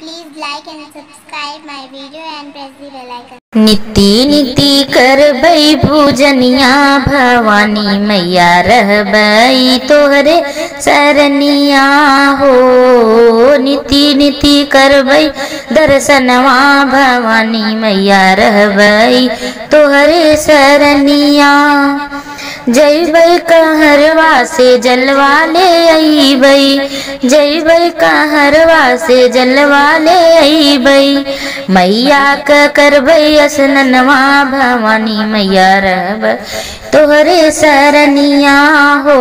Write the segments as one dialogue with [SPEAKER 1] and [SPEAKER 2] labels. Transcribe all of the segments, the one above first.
[SPEAKER 1] Please like and subscribe my video and press the bell icon.
[SPEAKER 2] निति निति करबई पूजनिया भवानी मैया रहबई तोहरे सरनिया हो। निति निति करबई दर्शनवा भवानी मैया रहबई तोहरे सरनिया। जैबै कहरवा से जलवा ले अइबै, जैबै कहरवा से जलवा ले अइबै। मैया का करबै असननवा भवानी मैया रहबै तोहरे सरनिया हो।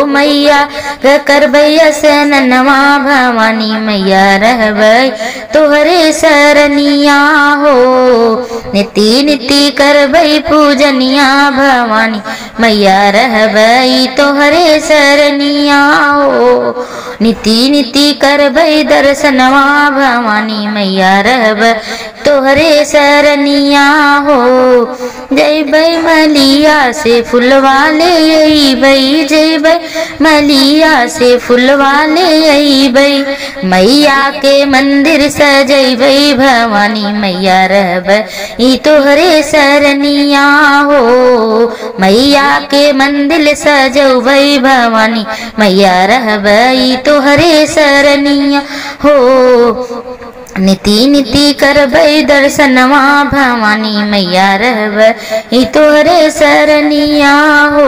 [SPEAKER 2] मैया का करबै असननवा भवानी मैया रहबै तोहरे सरनिया हो। निति निति करबै पूजनिया भवानी मैया रहबै तोहरे सरनिया हो। निति निति करबै दर्शनवा भवानी मैया रहबै तोहरे सरनिया हो। जैबै मलिया से फुलवा ले अइबै, जैबै मलिया से फुलवा ले अइबै। मैया के मंदिर सजैबै भवानी मैया रहबै तोहरे सरनिया हो। मैया के मंदिर सजौबै भवानी मैया रहबै तोहरे सरनिया हो। निति निति करबै दर्शनवा भवानी मैया रहबै तोहरे सरनिया हो।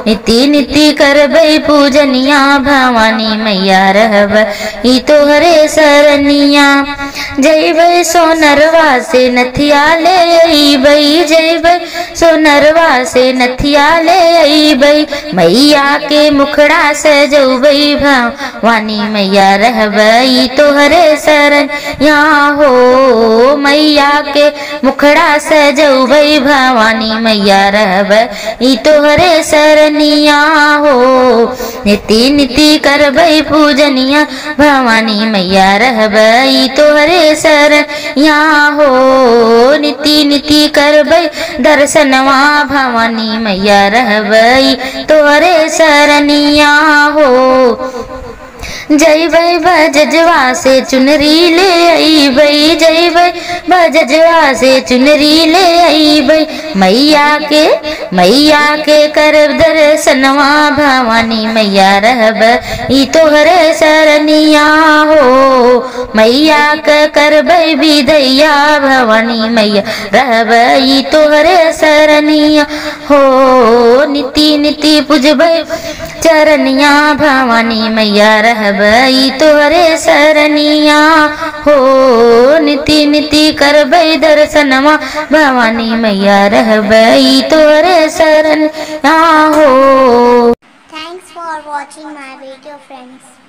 [SPEAKER 2] निति निति करबै पूजनिया भवानी मैया रहबै तोहरे सरनिया। जैबै सोनरवा से नथिया ले अइबै, जैबै सोनरवा से नथिया ले अइबै। मैया के मुखड़ा सजौबै भवानी मैया रहबै तोहरे सरनिया हो। मैया के मुखड़ा सजौबै भवानी मैया रहबै तोहरे सरनिया हो। निति निति करबै पूजनिया भवानी मैया रहबै तोहरे सरनिया हो। निति निति करबै दर्शनवा भवानी मैया रहबै तोहरे सरनिया हो। जैबै बजजवा से चुनरी ले अइबै, जैबै बजजवा से चुनरी ले अइबै। मैया के करब दर्शनवा भवानी मैया रहबै तोहरे सरनिया हो। मैया के करबै विदैया भवानी मैया रहबै तोहरे सरनिया हो। निति निति पूजबै चरनिया भवानी मैया रहबै तोहरे सरनिया हो। निति निति करबै दर्शनवा भवानी मैया रहबै तोहरे सरनिया हो।
[SPEAKER 1] Thanks for watching my video, friends.